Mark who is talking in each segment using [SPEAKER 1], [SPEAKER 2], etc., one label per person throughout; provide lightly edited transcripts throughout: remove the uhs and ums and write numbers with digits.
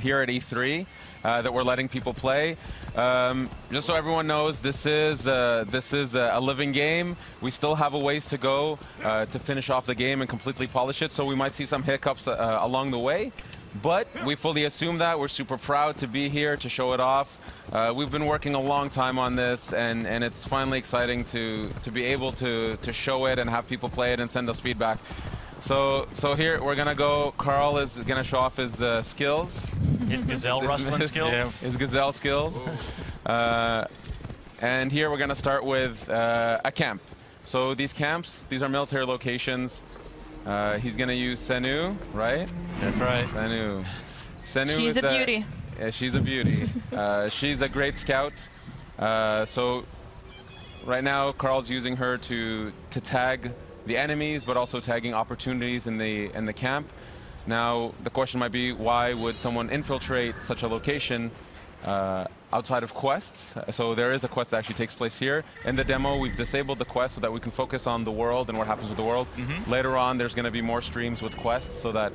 [SPEAKER 1] here at E3 that we're letting people play. Just so everyone knows, this is a living game. We still have a ways to go to finish off the game and completely polish it, so we might see some hiccups along the way. But we fully assume that. We're super proud to be here to show it off. We've been working a long time on this, and it's finally exciting to be able to show it and have people play it and send us feedback. So here we're gonna go. Carl is gonna show off his skills.
[SPEAKER 2] His gazelle rustling skills.
[SPEAKER 1] Yeah, his gazelle skills. And here we're gonna start with a camp. So these camps, these are military locations. He's gonna use Senu, right?
[SPEAKER 3] That's right.
[SPEAKER 1] Senu.
[SPEAKER 4] She's a beauty.
[SPEAKER 1] Yeah, she's a beauty. She's a great scout. So right now, Carl's using her to tag the enemies, but also tagging opportunities in the camp. Now, the question might be, why would someone infiltrate such a location outside of quests? So there is a quest that actually takes place here. In the demo, we've disabled the quest so that we can focus on the world and what happens with the world. Later on, there's going to be more streams with quests so that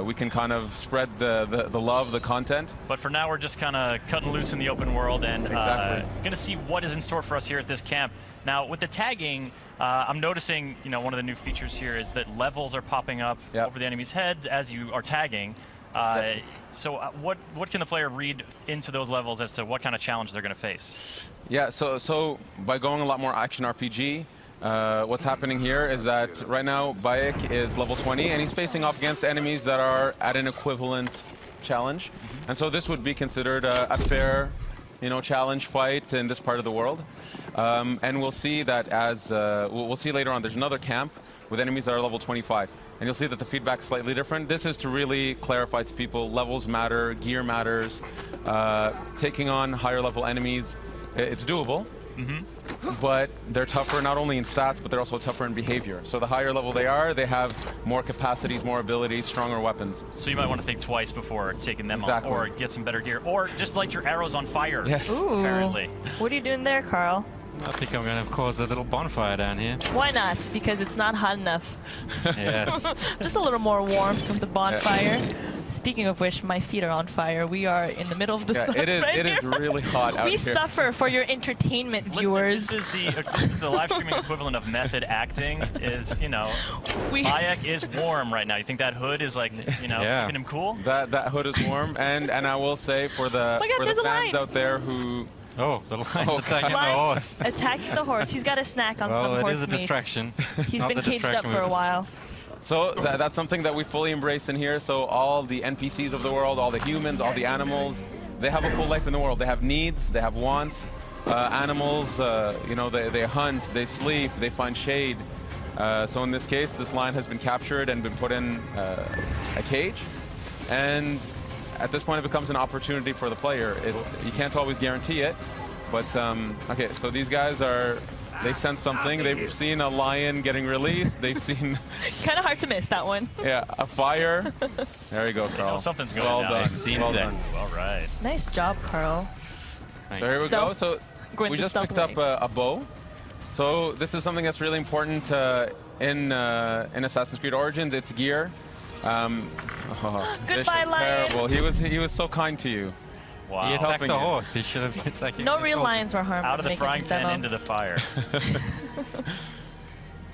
[SPEAKER 1] we can kind of spread the love, the content.
[SPEAKER 2] But for now, we're just kind of cutting loose in the open world and going to see what is in store for us here at this camp. Now, with the tagging, I'm noticing, one of the new features here is that levels are popping up over the enemy's heads as you are tagging. So what can the player read into those levels as to what kind of challenge they're going to face?
[SPEAKER 1] Yeah, so by going a lot more action RPG, what's happening here is that right now Bayek is level 20 and he's facing off against enemies that are at an equivalent challenge. And so this would be considered a fair challenge fight in this part of the world. And we'll see that as, we'll see later on, there's another camp with enemies that are level 25. And you'll see that the feedback's slightly different. This is to really clarify to people, levels matter, gear matters. Taking on higher level enemies, it's doable. But they're tougher not only in stats, but they're also tougher in behavior. So the higher level they are, they have more capacities, more abilities, stronger weapons.
[SPEAKER 2] So you might want to think twice before taking them on, or get some better gear, or just light your arrows on fire.
[SPEAKER 1] Yes.
[SPEAKER 4] Ooh.
[SPEAKER 2] Apparently.
[SPEAKER 4] What are you doing there, Carl?
[SPEAKER 3] I think I'm going to cause a little bonfire down here.
[SPEAKER 4] Why not? Because it's not hot enough.
[SPEAKER 3] Yes.
[SPEAKER 4] Just a little more warmth from the bonfire. Speaking of which, my feet are on fire. We are in the middle of the sun
[SPEAKER 1] it is really hot out here.
[SPEAKER 4] We suffer for your entertainment, viewers.
[SPEAKER 2] Listen, this is the live streaming equivalent of method acting. Is Bayek is warm right now. You think that hood is like keeping him cool?
[SPEAKER 1] That hood is warm, and I will say for the fans out there who.
[SPEAKER 3] Oh, the lion's attacking the horse.
[SPEAKER 4] Attacking the horse. He's got a snack on some horse meat.
[SPEAKER 3] Well, it is a distraction.
[SPEAKER 4] He's been caged up for a while.
[SPEAKER 1] So that's something that we fully embrace in here. So all the NPCs of the world, all the humans, all the animals, they have a full life in the world. They have needs, they have wants. Animals, they hunt, they sleep, they find shade. So in this case, this lion has been captured and been put in a cage. And at this point, it becomes an opportunity for the player. You can't always guarantee it, but okay. So these guys they sense something. They've seen a lion getting released. They've seen.
[SPEAKER 4] It's kind of hard to miss that one.
[SPEAKER 1] Yeah, a fire. There you go, Carl.
[SPEAKER 2] Something's going
[SPEAKER 1] well
[SPEAKER 2] down.
[SPEAKER 1] done. Well done.
[SPEAKER 2] All right.
[SPEAKER 4] Nice job, Carl.
[SPEAKER 1] So here we go. So we just picked up a bow. So this is something that's really important in Assassin's Creed Origins. It's gear.
[SPEAKER 4] Goodbye, lion.
[SPEAKER 1] Terrible. He was so kind to you.
[SPEAKER 2] Wow.
[SPEAKER 3] He attacked the horse. He should have been attacking.
[SPEAKER 4] No real lions were harmed.
[SPEAKER 2] Out of the frying pan into the fire.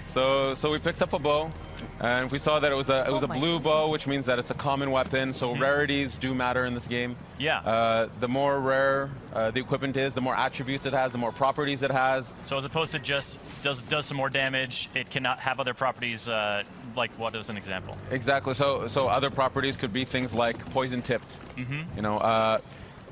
[SPEAKER 1] So we picked up a bow, and we saw that it was a blue bow, which means that it's a common weapon. So rarities do matter in this game.
[SPEAKER 2] Yeah.
[SPEAKER 1] The more rare the equipment is, the more attributes it has, the more properties it has.
[SPEAKER 2] So as opposed to just does some more damage, it cannot have other properties. Like what is an example? Exactly.
[SPEAKER 1] So other properties could be things like poison tipped.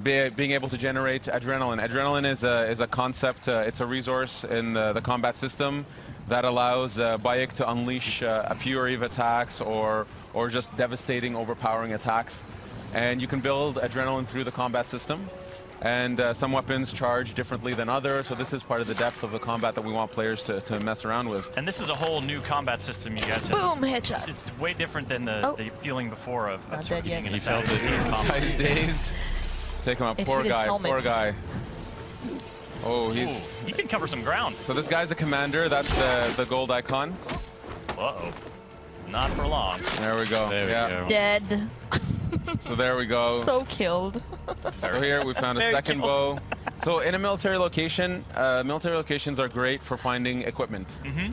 [SPEAKER 1] Being able to generate adrenaline. Adrenaline is a concept. It's a resource in the combat system that allows Bayek to unleash a fury of attacks or just devastating, overpowering attacks. And you can build adrenaline through the combat system. And some weapons charge differently than others, so this is part of the depth of the combat that we want players to mess around with.
[SPEAKER 2] And this is a whole new combat system you guys have.
[SPEAKER 4] Boom, headshot.
[SPEAKER 2] It's way different than the feeling before of
[SPEAKER 4] dead yet.
[SPEAKER 2] he sells it.
[SPEAKER 1] He's dazed. Take him out. Poor guy. Oh,
[SPEAKER 2] he can cover some ground.
[SPEAKER 1] So this guy's a commander. That's the gold icon.
[SPEAKER 2] Uh-oh. Not for long.
[SPEAKER 1] There we go.
[SPEAKER 3] There we go.
[SPEAKER 4] Dead.
[SPEAKER 1] So there we go.
[SPEAKER 4] So killed.
[SPEAKER 1] So here we found a second bow. So in a military location, military locations are great for finding equipment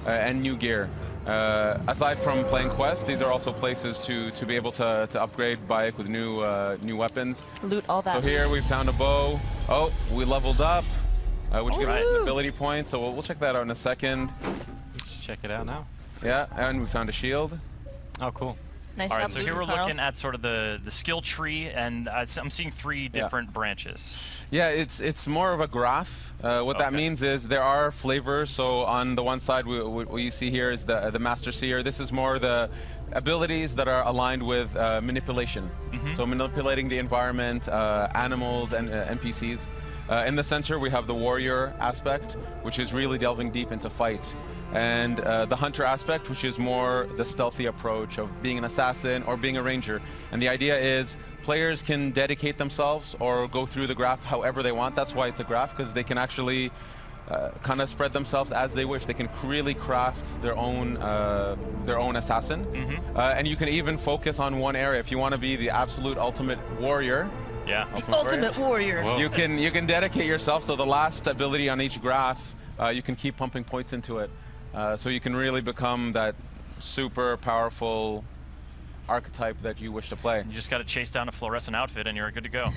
[SPEAKER 1] and new gear. Aside from playing quests, these are also places to be able to upgrade Bayek with new weapons.
[SPEAKER 4] Loot all that.
[SPEAKER 1] So here we found a bow. Oh, we leveled up, which gives us an ability point. So we'll check that out in a second.
[SPEAKER 3] Check it out now.
[SPEAKER 1] Yeah, and we found a shield.
[SPEAKER 3] Oh, cool.
[SPEAKER 4] Nice
[SPEAKER 2] All right,
[SPEAKER 4] job,
[SPEAKER 2] so here we're
[SPEAKER 4] Carl.
[SPEAKER 2] looking at sort of the skill tree, and I'm seeing 3 different branches.
[SPEAKER 1] Yeah, it's more of a graph. What that means is there are flavors. So on the one side, what you see here is the Master Seer. This is more the abilities that are aligned with manipulation. So manipulating the environment, animals, and NPCs. In the center, we have the warrior aspect, which is really delving deep into fight. And the hunter aspect, which is more the stealthy approach of being an assassin or being a ranger. And the idea is players can dedicate themselves or go through the graph however they want. That's why it's a graph, because they can actually kind of spread themselves as they wish. They can really craft their own assassin. And you can even focus on one area. If you want to be the absolute ultimate warrior,
[SPEAKER 4] Ultimate warrior.
[SPEAKER 1] you can dedicate yourself. So the last ability on each graph, you can keep pumping points into it. So you can really become that super powerful archetype that you wish to play.
[SPEAKER 2] You just got to chase down a fluorescent outfit and you're good to go.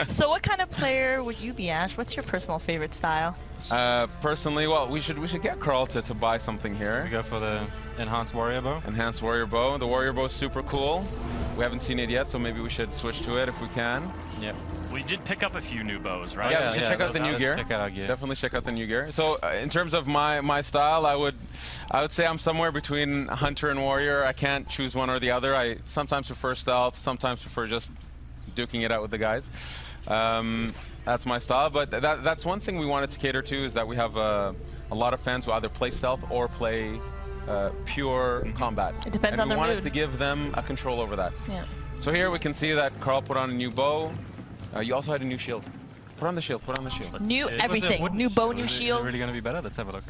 [SPEAKER 4] So what kind of player would you be, Ash? What's your personal favorite style?
[SPEAKER 1] Personally, well, we should get Carl to buy something here.
[SPEAKER 3] We go for the enhanced warrior bow.
[SPEAKER 1] Enhanced warrior bow. The warrior bow is super cool. We haven't seen it yet, so maybe we should switch to it if we can.
[SPEAKER 3] Yep.
[SPEAKER 2] We did pick up a few new bows, right?
[SPEAKER 1] Yeah, we should check out the new gear.
[SPEAKER 3] Check out our gear.
[SPEAKER 1] Definitely check out the new gear. So in terms of my style, I would say I'm somewhere between hunter and warrior. I can't choose one or the other. I sometimes prefer stealth, sometimes prefer just duking it out with the guys. That's my style, but that's one thing we wanted to cater to, is that we have a lot of fans who either play stealth or play pure combat.
[SPEAKER 4] It depends on
[SPEAKER 1] their mood. We wanted to give them a control over that.
[SPEAKER 4] Yeah.
[SPEAKER 1] So here we can see that Carl put on a new bow. You also had a new shield. Put on the shield, put on the shield.
[SPEAKER 4] New everything. New bow, new shield.
[SPEAKER 3] Is it really going to be better? Let's have a look.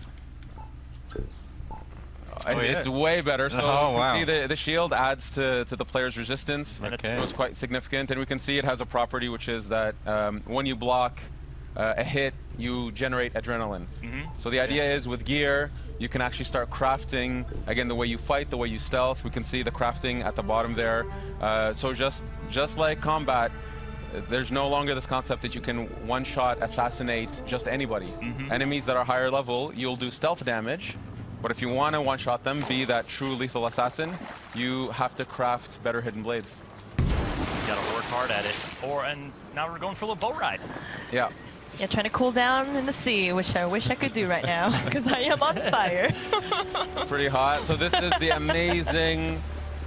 [SPEAKER 1] It's way better. So you can
[SPEAKER 3] wow.
[SPEAKER 1] see the shield adds to the player's resistance.
[SPEAKER 3] Okay.
[SPEAKER 1] So it's quite significant. And we can see it has a property, which is that when you block a hit, you generate adrenaline. So the idea is with gear, you can actually start crafting, again, the way you fight, the way you stealth. We can see the crafting at the bottom there. So just like combat, there's no longer this concept that you can one-shot assassinate just anybody. Enemies that are higher level, you'll do stealth damage. But if you want to one-shot them, be that true lethal assassin, you have to craft better hidden blades.
[SPEAKER 2] You gotta work hard at it. And now we're going for a little bow ride.
[SPEAKER 1] Yeah.
[SPEAKER 4] Yeah, trying to cool down in the sea, which I wish I could do right now, because I am on fire.
[SPEAKER 1] Pretty hot. So this is the amazing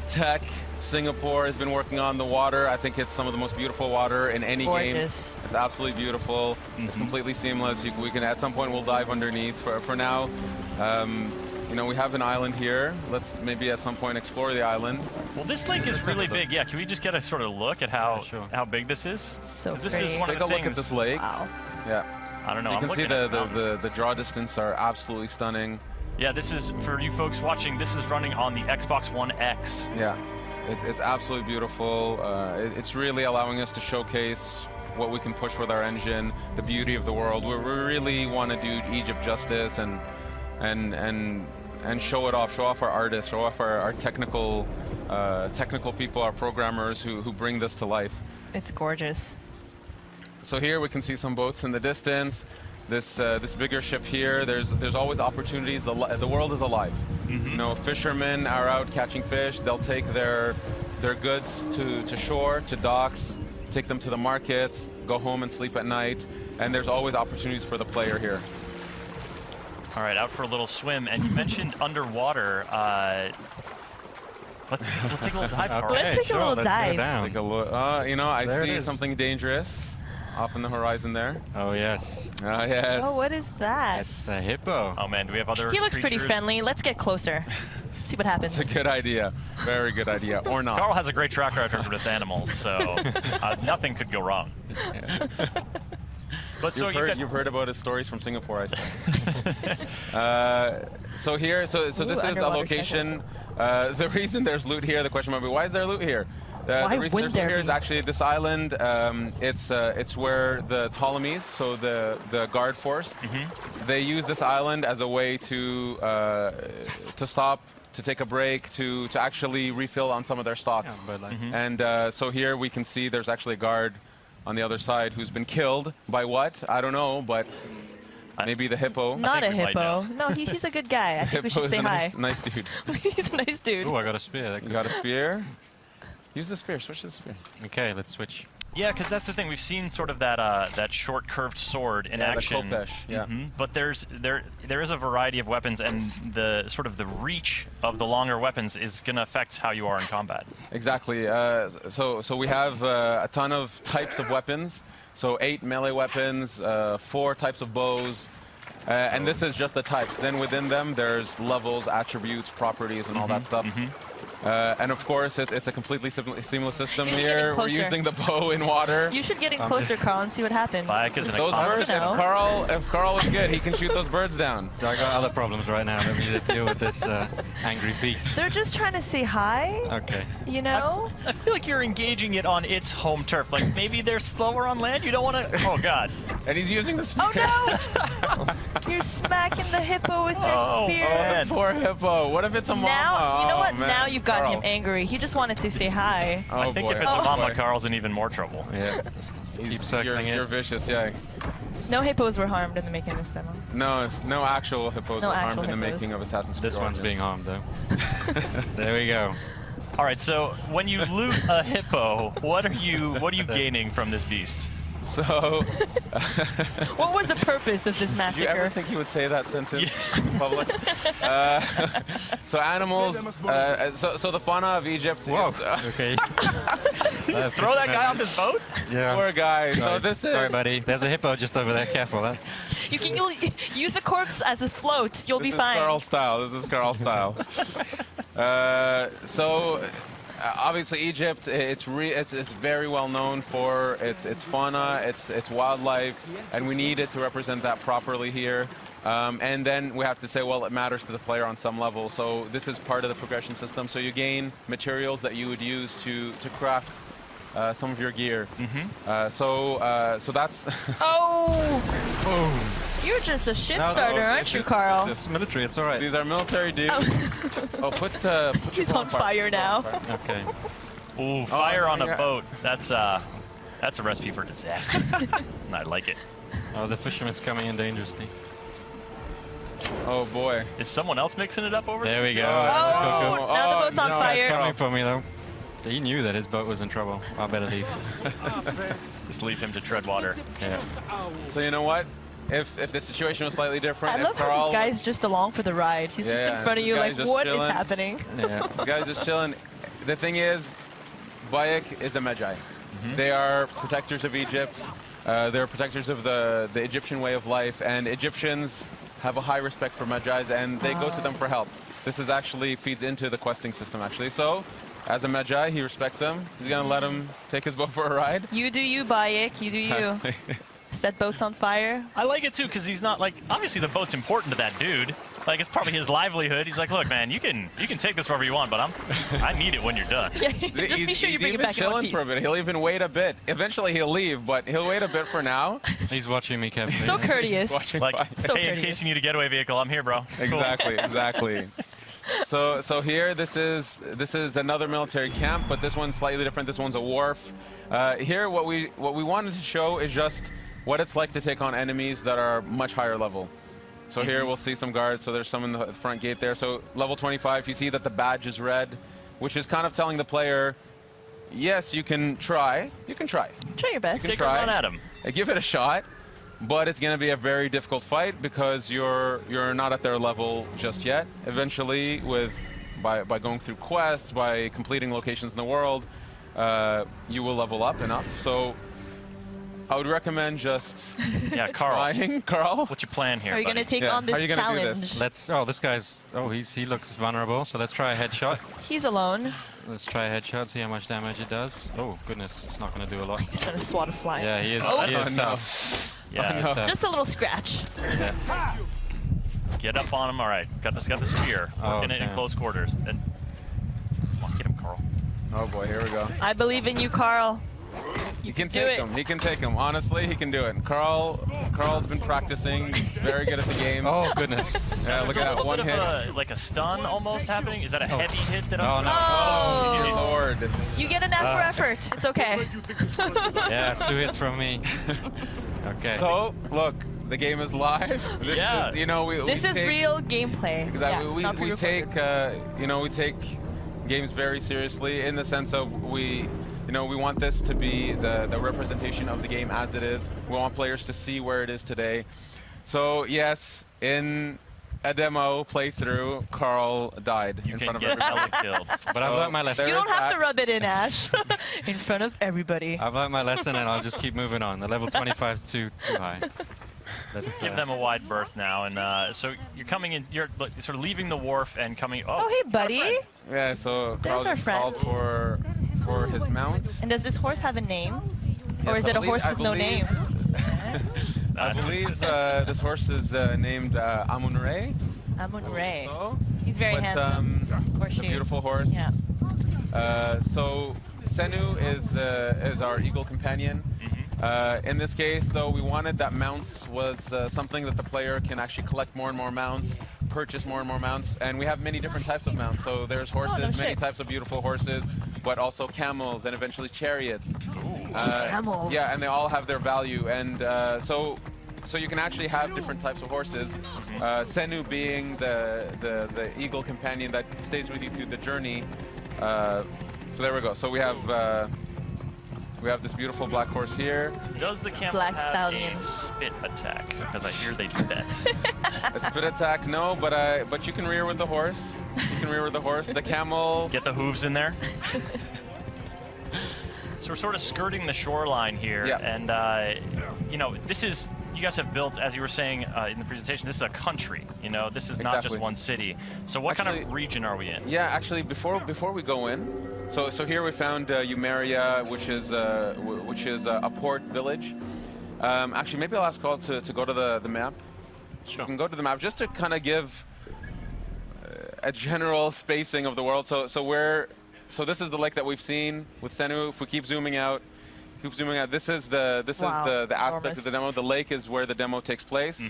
[SPEAKER 1] tech Singapore has been working on. The water. I think it's some of the most beautiful water in any game. It's absolutely beautiful. It's completely seamless. We can, at some point, we'll dive underneath. For now, you know, we have an island here. Let's maybe at some point explore the island.
[SPEAKER 2] Well, this lake is really big. Yeah, can we just get a sort of look at how big this is?
[SPEAKER 4] So
[SPEAKER 2] this is one
[SPEAKER 1] Take
[SPEAKER 2] of the
[SPEAKER 1] a look at this lake.
[SPEAKER 4] Wow.
[SPEAKER 1] Yeah.
[SPEAKER 2] I don't know.
[SPEAKER 1] You can see the draw distance are absolutely stunning.
[SPEAKER 2] Yeah, this is, for you folks watching, this is running on the Xbox One X.
[SPEAKER 1] Yeah, it's absolutely beautiful. It's really allowing us to showcase what we can push with our engine, the beauty of the world. We really want to do Egypt justice and show it off, show off our artists, show off our technical people, our programmers who bring this to life.
[SPEAKER 4] It's gorgeous.
[SPEAKER 1] So here we can see some boats in the distance. This bigger ship here, there's always opportunities. The world is alive. You know, fishermen are out catching fish. They'll take their goods to shore, to docks, take them to the markets, go home and sleep at night. And there's always opportunities for the player here.
[SPEAKER 2] All right, out for a little swim. And you mentioned underwater. Let's take a little dive.
[SPEAKER 3] Okay,
[SPEAKER 4] Let's take a little dive.
[SPEAKER 1] Take a look. You know, I
[SPEAKER 3] There it
[SPEAKER 1] see
[SPEAKER 3] is.
[SPEAKER 1] something dangerous off in the horizon there.
[SPEAKER 3] Oh, yes.
[SPEAKER 1] Yes.
[SPEAKER 4] Oh, what is that?
[SPEAKER 3] It's a hippo.
[SPEAKER 2] Oh, man, do we have other
[SPEAKER 4] He looks pretty
[SPEAKER 2] creatures?
[SPEAKER 4] friendly. Let's get closer. See what happens.
[SPEAKER 1] It's a good idea. Very good idea. Or not.
[SPEAKER 2] Carl has a great track record with animals, so nothing could go wrong.
[SPEAKER 1] Yeah.
[SPEAKER 2] But so
[SPEAKER 1] You've heard about his stories from Singapore, I say. So here, so this is a location. The reason there's loot here, the question might be, why is there loot here? The reason they're still here is actually this island. It's where the Ptolemies, so the guard force, they use this island as a way to stop, to take a break, to actually refill on some of their stocks. Yeah, and so here we can see there's actually a guard on the other side who's been killed by what? I don't know, but maybe the hippo.
[SPEAKER 4] Not a hippo. No, he's a good guy. I think we should say hi.
[SPEAKER 1] Nice dude.
[SPEAKER 4] He's a nice dude.
[SPEAKER 3] Oh, I got a spear.
[SPEAKER 1] You got a spear? Use the spear. Switch to the spear.
[SPEAKER 3] Okay, let's switch.
[SPEAKER 2] Yeah, because that's the thing. We've seen sort of that short curved sword in action.
[SPEAKER 1] The Kopesh,
[SPEAKER 2] But there is a variety of weapons, and the sort of the reach of the longer weapons is going to affect how you are in combat.
[SPEAKER 1] Exactly. So we have a ton of types of weapons. So 8 melee weapons, 4 types of bows, and this is just the types. Then within them, there's levels, attributes, properties, and all that stuff. And of course, it's a completely seamless system here. We're using the bow in water.
[SPEAKER 4] You should get in closer, Carl, and see what happens.
[SPEAKER 1] Those birds, if Carl is good, he can shoot those birds down.
[SPEAKER 3] I got other problems right now. Let me deal with this angry beast.
[SPEAKER 4] They're just trying to say hi.
[SPEAKER 3] Okay.
[SPEAKER 4] You know?
[SPEAKER 2] I feel like you're engaging it on its home turf. Like maybe they're slower on land. You don't want to. Oh God.
[SPEAKER 1] And he's using the spear.
[SPEAKER 4] Oh no! You're smacking the hippo with your spear.
[SPEAKER 1] Oh, poor hippo. What if it's a mama?
[SPEAKER 4] Now, you know what?
[SPEAKER 1] Man.
[SPEAKER 4] Now you've got him angry. He just wanted to say hi.
[SPEAKER 2] I think if it's a mama, Carl's in even more trouble.
[SPEAKER 3] Yeah. Keep circling
[SPEAKER 1] You're vicious, yeah.
[SPEAKER 4] No hippos were harmed in the making of this demo.
[SPEAKER 1] No, no actual hippos were harmed in the making of Assassin's Creed.
[SPEAKER 3] This one's being harmed, though. There we go.
[SPEAKER 2] All right, so when you loot a hippo, what are you gaining from this beast?
[SPEAKER 1] So,
[SPEAKER 4] what was the purpose of this massacre?
[SPEAKER 1] Did you ever think you would say that sentence in public? So animals. So the fauna of Egypt.
[SPEAKER 3] Whoa.
[SPEAKER 1] Is,
[SPEAKER 3] okay.
[SPEAKER 2] Just throw that guy off his boat?
[SPEAKER 3] Yeah.
[SPEAKER 1] Poor guy.
[SPEAKER 3] Sorry.
[SPEAKER 1] So this is.
[SPEAKER 3] Sorry, buddy. There's a hippo just over there. Careful, huh?
[SPEAKER 4] You can use the corpse as a float. You'll be fine.
[SPEAKER 1] This is Carl style. Obviously, Egypt, it's very well known for its fauna, its wildlife, and we need it to represent that properly here. And then we have to say, well, it matters to the player on some level. So this is part of the progression system. So you gain materials that you would use to craft some of your gear. So that's.
[SPEAKER 4] Oh! You're just a shit starter, aren't you, Carl?
[SPEAKER 3] This is military. It's all right.
[SPEAKER 1] These are military dudes. Put
[SPEAKER 4] He's on fire now.
[SPEAKER 3] Okay.
[SPEAKER 2] Ooh, fire on a boat. That's a recipe for disaster. I like it.
[SPEAKER 3] Oh, the fisherman's coming in dangerously.
[SPEAKER 1] Oh boy.
[SPEAKER 2] Is someone else mixing it up over there?
[SPEAKER 3] There we go.
[SPEAKER 4] Oh, now the boat's on fire.
[SPEAKER 3] He's coming for me, though. He knew that his boat was in trouble. I better leave.
[SPEAKER 2] Just leave him to tread water.
[SPEAKER 3] Yeah.
[SPEAKER 1] So you know what? If the situation was slightly different,
[SPEAKER 4] I love
[SPEAKER 1] Carl,
[SPEAKER 4] how this guy's just along for the ride. He's just in front of you like, what is happening?
[SPEAKER 3] Yeah.
[SPEAKER 1] The guy's just chilling. The thing is, Bayek is a Magi. They are protectors of Egypt. They're protectors of the Egyptian way of life, and Egyptians have a high respect for Magi's, and they go to them for help. This is actually feeds into the questing system, actually. So, as a Magi, he respects him. He's gonna let him take his boat for a ride.
[SPEAKER 4] You do you, Bayek. You do you. Set boats on fire.
[SPEAKER 2] I like it too, because he's not like, obviously the boat's important to that dude. Like, it's probably his livelihood. He's like, look, man, you can take this wherever you want, but I need it when you're done.
[SPEAKER 4] Yeah, just be sure you bring it back in one piece.
[SPEAKER 1] For a bit. He'll even wait a bit. Eventually he'll leave, but he'll wait a bit for now.
[SPEAKER 3] He's watching me, Captain.
[SPEAKER 4] So courteous.
[SPEAKER 2] Like,
[SPEAKER 4] so
[SPEAKER 2] hey,
[SPEAKER 4] courteous.
[SPEAKER 2] in case you need a getaway vehicle, I'm here, bro.
[SPEAKER 1] Exactly, exactly. So here, this is another military camp, but this one's slightly different. This one's a wharf. Here, what we wanted to show is just what it's like to take on enemies that are much higher level. So here we'll see some guards. So there's some in the front gate there. So level 25, you see that the badge is red, which is kind of telling the player, yes, you can try. You can try.
[SPEAKER 4] Try your best.
[SPEAKER 2] Take a run at him.
[SPEAKER 1] Give it a shot, but it's going to be a very difficult fight because you're not at their level just yet. Eventually, by going through quests, by completing locations in the world, you will level up enough. So I would recommend just trying. Carl,
[SPEAKER 2] what's your plan here?
[SPEAKER 4] Are you going to take on this challenge?
[SPEAKER 3] Let's. Oh, this guy's. Oh, he looks vulnerable. So let's try a headshot.
[SPEAKER 4] He's alone.
[SPEAKER 3] Let's try a headshot. See how much damage it does. Oh goodness, it's not going to do a lot.
[SPEAKER 4] He's going to swat a fly.
[SPEAKER 3] Yeah, he is.
[SPEAKER 4] Oh,
[SPEAKER 3] he is tough.
[SPEAKER 2] Yeah,
[SPEAKER 4] just a little scratch.
[SPEAKER 3] Yeah.
[SPEAKER 2] Get up on him. All right, got the spear. Working it in close quarters. And come on, get him, Carl.
[SPEAKER 1] Oh boy, here we go.
[SPEAKER 4] I believe in you, Carl.
[SPEAKER 1] He can take him. He can take him. Honestly, he can do it. Carl's been practicing. He's very good at the game.
[SPEAKER 3] Oh goodness.
[SPEAKER 1] Yeah, look at that one hit.
[SPEAKER 2] Like a stun almost happening. Is that a heavy hit that I'm?
[SPEAKER 3] No.
[SPEAKER 1] Oh, dear Lord.
[SPEAKER 4] You get an F for effort. It's okay.
[SPEAKER 3] Yeah, 2 hits from me. Okay.
[SPEAKER 1] So look, the game is live. This is, you know,
[SPEAKER 4] this is real gameplay.
[SPEAKER 1] Exactly.
[SPEAKER 4] Yeah,
[SPEAKER 1] we take you know, we take games very seriously in the sense of we want this to be the representation of the game as it is. We want players to see where it is today. So yes, in a demo playthrough, Carl died in front of everybody.
[SPEAKER 2] Killed.
[SPEAKER 3] But I've learned my lesson.
[SPEAKER 4] You don't have to rub it in, Ash. In front of everybody.
[SPEAKER 3] I've learned my lesson, and I'll just keep moving on. The level 25 is too high. Let's
[SPEAKER 2] give them a wide berth now, and so you're coming in. You're sort of leaving the wharf and coming.
[SPEAKER 4] Oh, hey, buddy.
[SPEAKER 1] Yeah. So Carl just called for his mount.
[SPEAKER 4] And does this horse have a name?
[SPEAKER 1] Yes,
[SPEAKER 4] or is it a horse with no name?
[SPEAKER 1] I believe this horse is named Amun-Re.
[SPEAKER 4] Amun-Re.
[SPEAKER 1] So,
[SPEAKER 4] he's very handsome.
[SPEAKER 1] It's a beautiful horse.
[SPEAKER 4] Yeah.
[SPEAKER 1] So Senu is our eagle companion. In this case, though, we wanted that mounts was something that the player can actually collect more and more mounts, purchase more and more mounts, and we have many different types of mounts. So there's horses, many types of beautiful horses, but also camels and eventually chariots.
[SPEAKER 4] Camels.
[SPEAKER 1] Yeah, and they all have their value, and so you can actually have different types of horses. Senu being the eagle companion that stays with you through the journey. So there we go. So we have this beautiful black horse here.
[SPEAKER 2] Does the camel have a spit attack? Because I hear they do that.
[SPEAKER 1] A spit attack, no, but you can rear with the horse. You can rear with the horse. The camel.
[SPEAKER 2] Get the hooves in there. So we're sort of skirting the shoreline here, and you know, this is. You guys have built, as you were saying in the presentation, this is a country. You know, this is not just one city. So what kind of region are we in?
[SPEAKER 1] Yeah, actually, before we go in, so here we found Umeria, which is a port village. Actually, maybe I'll ask Carl to go to the map.
[SPEAKER 2] Sure.
[SPEAKER 1] You can go to the map just to kind of give a general spacing of the world. So this is the lake that we've seen with Senu. If we keep zooming out. This is the aspect of the demo. The lake is where the demo takes place.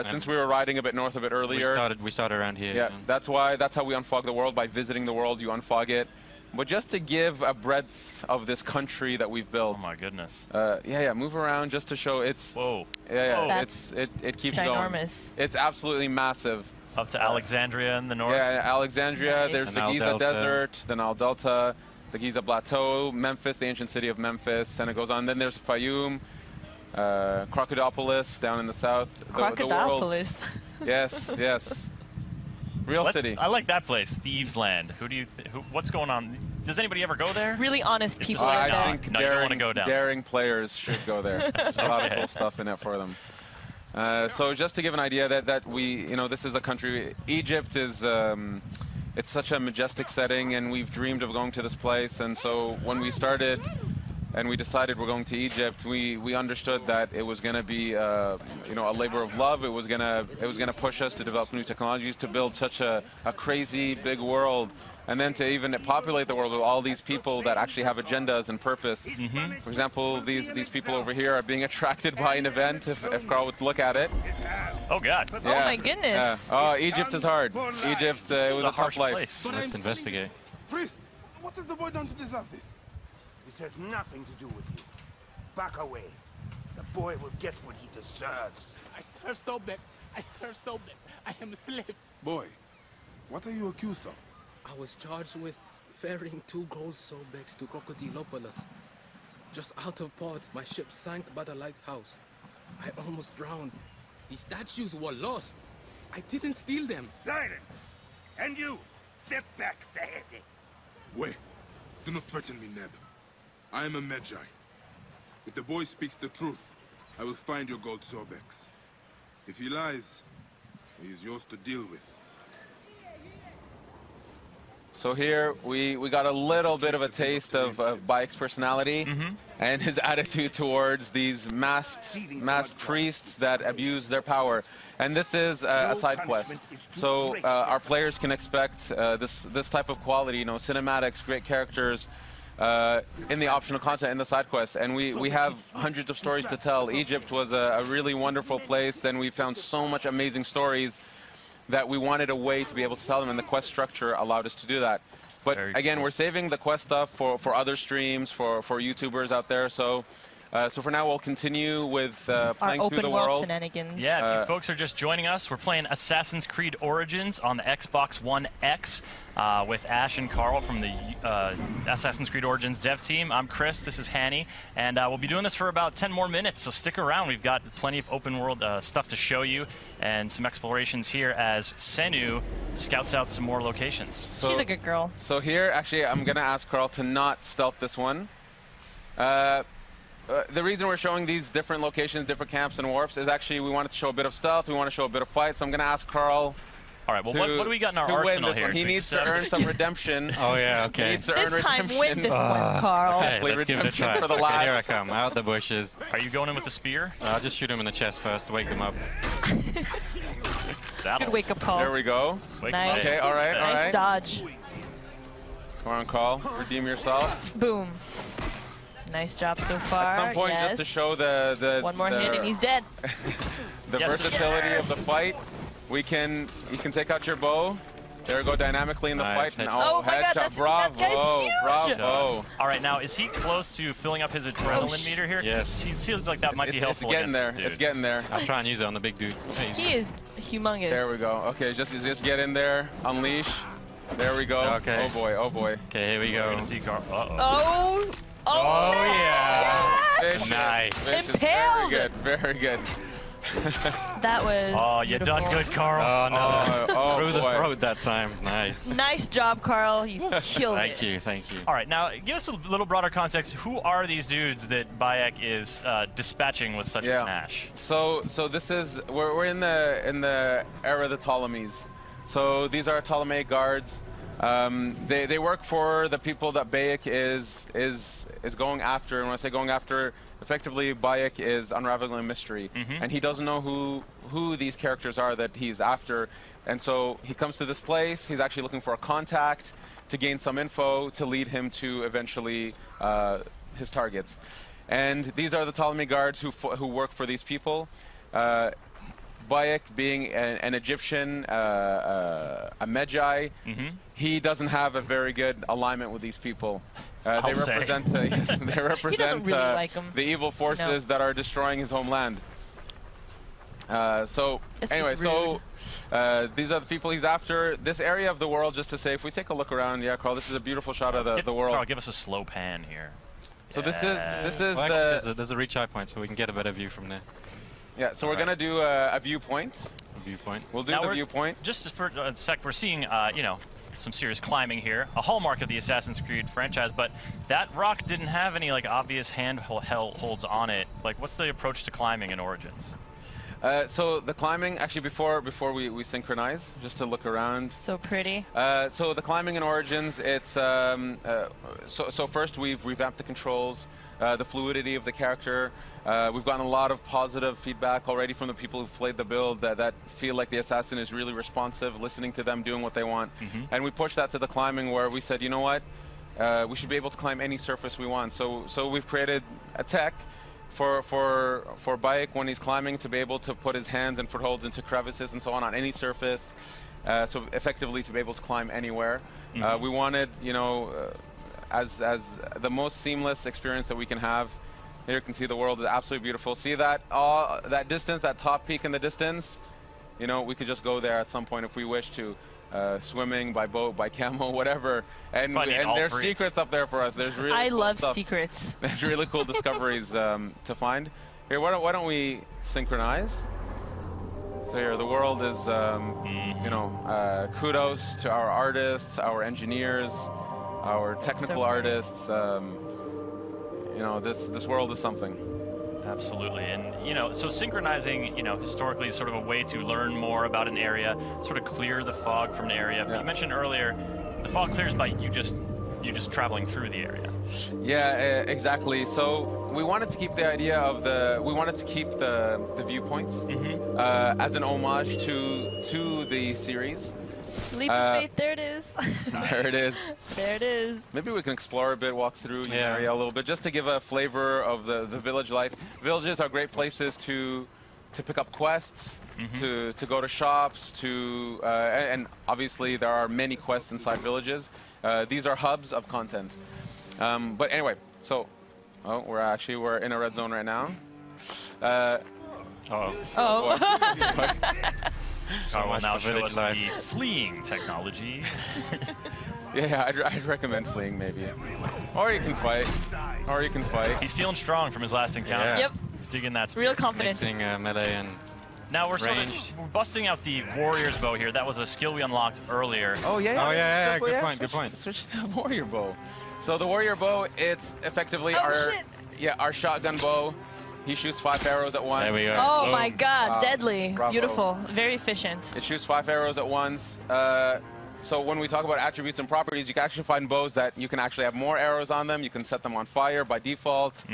[SPEAKER 1] Since we were riding a bit north of it earlier,
[SPEAKER 3] we started around here.
[SPEAKER 1] Yeah, that's how we unfog the world, by visiting the world. You unfog it, but just to give a breadth of this country that we've built.
[SPEAKER 2] Oh my goodness.
[SPEAKER 1] Yeah. Move around just to show it's.
[SPEAKER 2] Whoa.
[SPEAKER 1] Yeah. It keeps
[SPEAKER 4] ginormous.
[SPEAKER 1] Going. It's absolutely massive.
[SPEAKER 2] Up to Alexandria in the north.
[SPEAKER 1] Yeah, Alexandria.
[SPEAKER 4] Nice.
[SPEAKER 1] There's the Giza Desert, the Nile Delta. The Giza Plateau, Memphis, the ancient city of Memphis, and it goes on. Then there's Fayum, Crocodilopolis down in the south.
[SPEAKER 4] Crocodilopolis.
[SPEAKER 1] Yes. Real city.
[SPEAKER 2] I like that place, Thieves Land. What's going on? Does anybody ever go there?
[SPEAKER 4] Really honest people
[SPEAKER 1] I
[SPEAKER 4] are
[SPEAKER 1] think
[SPEAKER 2] no, you don't want to go down.
[SPEAKER 1] daring players should go there. There's a lot of cool stuff in it for them. So just to give an idea that we, this is a country. Egypt is. It's such a majestic setting, and we've dreamed of going to this place. And so when we started and we decided we're going to Egypt, we understood that it was going to be a labor of love. It was going to push us to develop new technologies, to build such a crazy big world, and then to even populate the world with all these people that actually have agendas and purpose. For example, these people over here are being attracted by an event, if Carl would look at it.
[SPEAKER 2] Oh, God.
[SPEAKER 4] Yeah. Oh, my goodness.
[SPEAKER 1] Yeah. Oh, Egypt is hard. Egypt, it was a tough life.
[SPEAKER 3] Let's investigate.
[SPEAKER 5] Priest, what has the boy done to deserve this? This has nothing to do with you. Back away. The boy will get what he deserves.
[SPEAKER 6] I serve Sobek. I am a slave.
[SPEAKER 5] Boy, what are you accused of?
[SPEAKER 6] I was charged with ferrying 2 gold Sobeks to Crocodilopolis. Just out of port, my ship sank by the lighthouse. I almost drowned. The statues were lost. I didn't steal them.
[SPEAKER 5] Silence! And you, step back, CHAIRTY.
[SPEAKER 7] Wait, do not threaten me, Neb. I am a Magi. If the boy speaks the truth, I will find your gold Sobeks. If he lies, he is yours to deal with.
[SPEAKER 1] So here we got a little bit of a taste of Bayek's personality and his attitude towards these masked priests that abuse their power. And this is a side quest. So our players can expect this type of quality, you know, cinematics, great characters, in the optional content in the side quest. And we have hundreds of stories to tell. Egypt was a really wonderful place. Then we found so much amazing stories that we wanted a way to be able to tell them, and the quest structure allowed us to do that. But again, we're saving the quest stuff for other streams, for YouTubers out there. So so for now, we'll continue with playing through the world.
[SPEAKER 4] Shenanigans.
[SPEAKER 2] Yeah, if you folks are just joining us, we're playing Assassin's Creed Origins on the Xbox One X with Ash and Carl from the Assassin's Creed Origins dev team. I'm Chris, this is Hanny, and we'll be doing this for about 10 more minutes, so stick around. We've got plenty of open world stuff to show you and some explorations here as Senu scouts out some more locations.
[SPEAKER 4] So, she's a good girl.
[SPEAKER 1] So here, actually, I'm going to ask Carl to not stealth this one. The reason we're showing these different locations, different camps and warps is actually we wanted to show a bit of stealth, we want to show a bit of fight, so I'm going to ask Carl.
[SPEAKER 2] All right, well, what do we got in our arsenal here?
[SPEAKER 1] He needs to earn some redemption.
[SPEAKER 3] Oh, yeah, okay.
[SPEAKER 1] He needs to
[SPEAKER 4] this
[SPEAKER 1] earn
[SPEAKER 4] time
[SPEAKER 1] redemption.
[SPEAKER 4] win this one, Carl.
[SPEAKER 3] Okay, let's give it a try.
[SPEAKER 1] For the
[SPEAKER 3] Okay, here I come, out the bushes.
[SPEAKER 2] Are you going in with the spear?
[SPEAKER 3] I'll just shoot him in the chest first to wake him up.
[SPEAKER 4] Good wake-up call.
[SPEAKER 1] There we go.
[SPEAKER 4] Nice.
[SPEAKER 1] Okay, all right,
[SPEAKER 4] Nice dodge.
[SPEAKER 1] Come on, Carl. Redeem yourself.
[SPEAKER 4] Boom. Nice job so far.
[SPEAKER 1] At some point,
[SPEAKER 4] yes.
[SPEAKER 1] just to show the
[SPEAKER 4] one more hit and he's dead.
[SPEAKER 1] the versatility of the fight, you can take out your bow. There we go, dynamically in the fight. And,
[SPEAKER 4] oh my God, that's,
[SPEAKER 1] bravo, bravo.
[SPEAKER 2] All right, now is he close to filling up his adrenaline meter here?
[SPEAKER 3] Yes.
[SPEAKER 2] He feels like that might be helpful.
[SPEAKER 1] It's getting there. It's getting there.
[SPEAKER 3] I'll try and use it on the big dude.
[SPEAKER 4] He is humongous.
[SPEAKER 1] There we go. Okay, just get in there, unleash. There we go.
[SPEAKER 3] Okay.
[SPEAKER 1] Oh boy, oh boy.
[SPEAKER 3] Okay, here we go.
[SPEAKER 2] We're gonna see Carl.
[SPEAKER 4] Oh.
[SPEAKER 3] Oh, yeah.
[SPEAKER 4] Yes!
[SPEAKER 3] Nice.
[SPEAKER 4] Impaled.
[SPEAKER 1] Very good, very good.
[SPEAKER 4] That was
[SPEAKER 2] Oh, you done good, Carl.
[SPEAKER 3] Oh, no. Through the
[SPEAKER 1] boy.
[SPEAKER 3] throat that time. Nice.
[SPEAKER 4] Nice job, Carl. You killed
[SPEAKER 3] Thank you, thank you.
[SPEAKER 2] All right, now give us a little broader context. Who are these dudes that Bayek is dispatching with such panache?
[SPEAKER 1] So this is we're in the era of the Ptolemies. So these are Ptolemaic guards. They work for the people that Bayek is going after, and when I say going after, effectively Bayek is unraveling a mystery, and he doesn't know who these characters are that he's after, and so he comes to this place. He's actually looking for a contact to gain some info to lead him to eventually his targets, and these are the Ptolemy guards who work for these people. Bayek being an Egyptian, a Medjay, he doesn't have a very good alignment with these people. They represent, they represent
[SPEAKER 4] really like
[SPEAKER 1] the evil forces that are destroying his homeland. So anyway, so these are the people he's after. This area of the world, just to say, if we take a look around, yeah, Carl, this is a beautiful shot of the world.
[SPEAKER 2] Carl, give us a slow pan here.
[SPEAKER 1] So this is
[SPEAKER 3] well, actually, there's a reach eye point, so we can get a better view from there.
[SPEAKER 1] Yeah, so we're gonna do a viewpoint.
[SPEAKER 3] We'll
[SPEAKER 1] do the viewpoint.
[SPEAKER 2] Just for a sec, we're seeing, you know, some serious climbing here, a hallmark of the Assassin's Creed franchise, but that rock didn't have any like obvious handholds on it. Like, what's the approach to climbing in Origins?
[SPEAKER 1] So the climbing, actually before we synchronize, just to look around.
[SPEAKER 4] So pretty.
[SPEAKER 1] So the climbing in Origins, it's so first we've revamped the controls, the fluidity of the character. We've gotten a lot of positive feedback already from the people who've played the build that feel like the assassin is really responsive, listening to them, doing what they want. And we pushed that to the climbing, where we said, you know what, we should be able to climb any surface we want. So we've created a tech for Bayek when he's climbing to be able to put his hands and footholds into crevices and so on any surface. So effectively to be able to climb anywhere. We wanted, you know, as the most seamless experience that we can have. Here you can see the world is absolutely beautiful. See that that distance, that top peak in the distance? You know, we could just go there at some point if we wish to. Swimming, by boat, by camel, whatever. And there's secrets up there for us. There's really
[SPEAKER 4] I
[SPEAKER 1] cool
[SPEAKER 4] love
[SPEAKER 1] stuff.
[SPEAKER 4] secrets.
[SPEAKER 1] There's really cool discoveries to find. Here, why don't we synchronize? So here, the world is, you know, kudos to our artists, our engineers, our technical artists. You know, this world is something.
[SPEAKER 2] Absolutely, and you know, so synchronizing, you know, historically is sort of a way to learn more about an area, sort of clear the fog from an area. But you mentioned earlier the fog clears by you just traveling through the area.
[SPEAKER 1] Yeah, exactly. So we wanted to keep the idea of the viewpoints as an homage to the series.
[SPEAKER 4] Leap of faith, there it is.
[SPEAKER 1] There it is.
[SPEAKER 4] There it is.
[SPEAKER 1] Maybe we can explore a bit, walk through the area a little bit, just to give a flavor of the village life. Villages are great places to pick up quests, to go to shops, and obviously there are many quests inside villages. These are hubs of content. But anyway, so we're in a red zone right now.
[SPEAKER 2] Carl will now show us the fleeing technology.
[SPEAKER 1] Yeah, I'd recommend fleeing maybe. Or you can fight.
[SPEAKER 2] He's feeling strong from his last encounter.
[SPEAKER 4] Yeah. Yep.
[SPEAKER 2] He's digging that.
[SPEAKER 4] Real confidence.
[SPEAKER 3] Mixing melee and
[SPEAKER 2] now we're we're busting out the warrior's bow here. That was a skill we unlocked earlier.
[SPEAKER 1] Oh yeah.
[SPEAKER 3] Good point.
[SPEAKER 1] Switch to the warrior bow. So the warrior bow, it's effectively our shotgun bow. He shoots 5 arrows at once.
[SPEAKER 3] There we go.
[SPEAKER 4] Oh my God, deadly.
[SPEAKER 1] Bravo.
[SPEAKER 4] Beautiful. Very efficient.
[SPEAKER 1] It shoots 5 arrows at once. So when we talk about attributes and properties, you can actually find bows that you can actually have more arrows on them. You can set them on fire by default.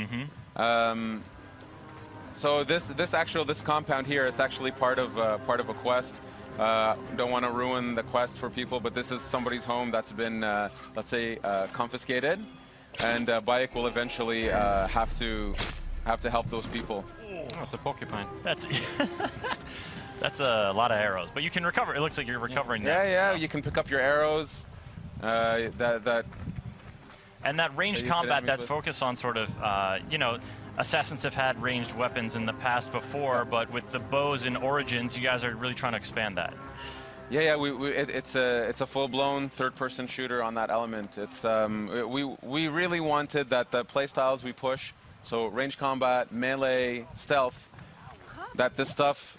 [SPEAKER 1] So this compound here, it's actually part of a quest. Don't want to ruin the quest for people, but this is somebody's home that's been, let's say, confiscated, and Bayek will eventually have to help those people.
[SPEAKER 3] Oh, it's a porcupine.
[SPEAKER 2] That's that's a lot of arrows, but you can recover. It looks like you're recovering now.
[SPEAKER 1] Yeah. You can pick up your arrows.
[SPEAKER 2] And that ranged combat, that focus on sort of, Assassins have had ranged weapons in the past before, but with the bows in Origins, you guys are really trying to expand that.
[SPEAKER 1] Yeah. It's a full-blown third-person shooter on that element. It's we really wanted that the playstyles we push, so range combat, melee, stealth, that this stuff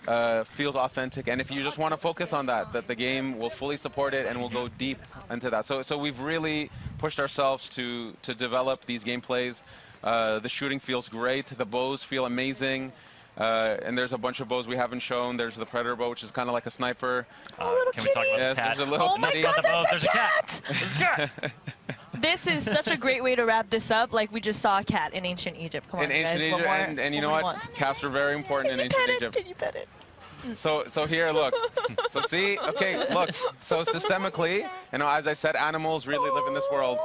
[SPEAKER 1] feels authentic, and if you just want to focus on that the game will fully support it and will go deep into that. So we've really pushed ourselves to develop these gameplays. The shooting feels great. The bows feel amazing. And there's a bunch of bows we haven't shown. There's the Predator bow, which is kind of like a sniper.
[SPEAKER 2] Can we talk about the cat?
[SPEAKER 1] There's a little
[SPEAKER 4] oh my God, there's a cat! This is such a great way to wrap this up. Like we just saw a cat in ancient Egypt. Come on,
[SPEAKER 1] in ancient
[SPEAKER 4] guys.
[SPEAKER 1] Egypt, and you know what? Cats are very important in ancient Egypt.
[SPEAKER 4] Can you pet it?
[SPEAKER 1] So here, look. So see, okay, look. So systemically, as I said, animals really live in this world,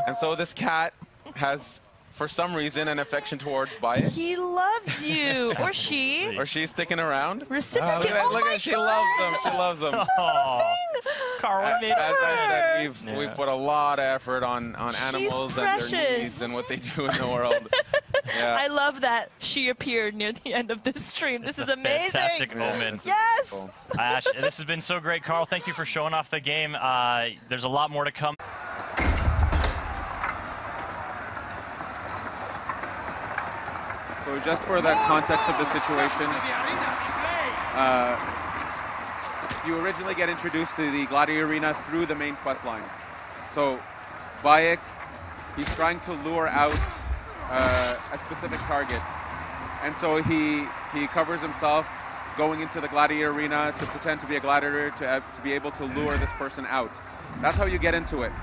[SPEAKER 1] and so this cat has, for some reason, an affection towards Bayek.
[SPEAKER 4] He loves you, or she.
[SPEAKER 1] Or she's sticking around.
[SPEAKER 4] Reciprocate.
[SPEAKER 1] Look at she loves them. She loves them.
[SPEAKER 2] Carl,
[SPEAKER 1] As I said, we've put a lot of effort on animals and their needs and what they do in the world. Yeah.
[SPEAKER 4] I love that she appeared near the end of this stream. This is amazing.
[SPEAKER 2] Fantastic moment.
[SPEAKER 4] Yes.
[SPEAKER 2] Cool. Ash, this has been so great, Carl. Thank you for showing off the game. There's a lot more to come.
[SPEAKER 8] So just for the context of the situation, you originally get introduced to the Gladiator Arena through the main quest line. So Bayek, he's trying to lure out a specific target. And so he covers himself going into the Gladiator Arena to pretend to be a gladiator to be able to lure this person out. That's how you get into it.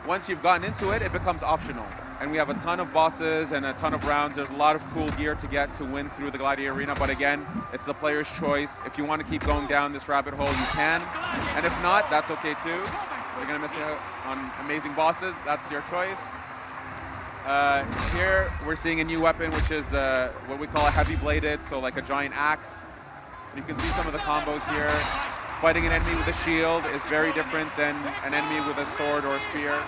[SPEAKER 8] Once you've gotten into it, it becomes optional. And we have a ton of bosses and a ton of rounds. There's a lot of cool gear to get to win through the Gladiator Arena, but again, it's the player's choice. If you want to keep going down this rabbit hole, you can. And if not, that's okay too. You're gonna miss out on amazing bosses, that's your choice. Here, we're seeing a new weapon, which is what we call a heavy bladed, so like a giant axe. And you can see some of the combos here. Fighting an enemy with a shield is very different than an enemy with a sword or a spear.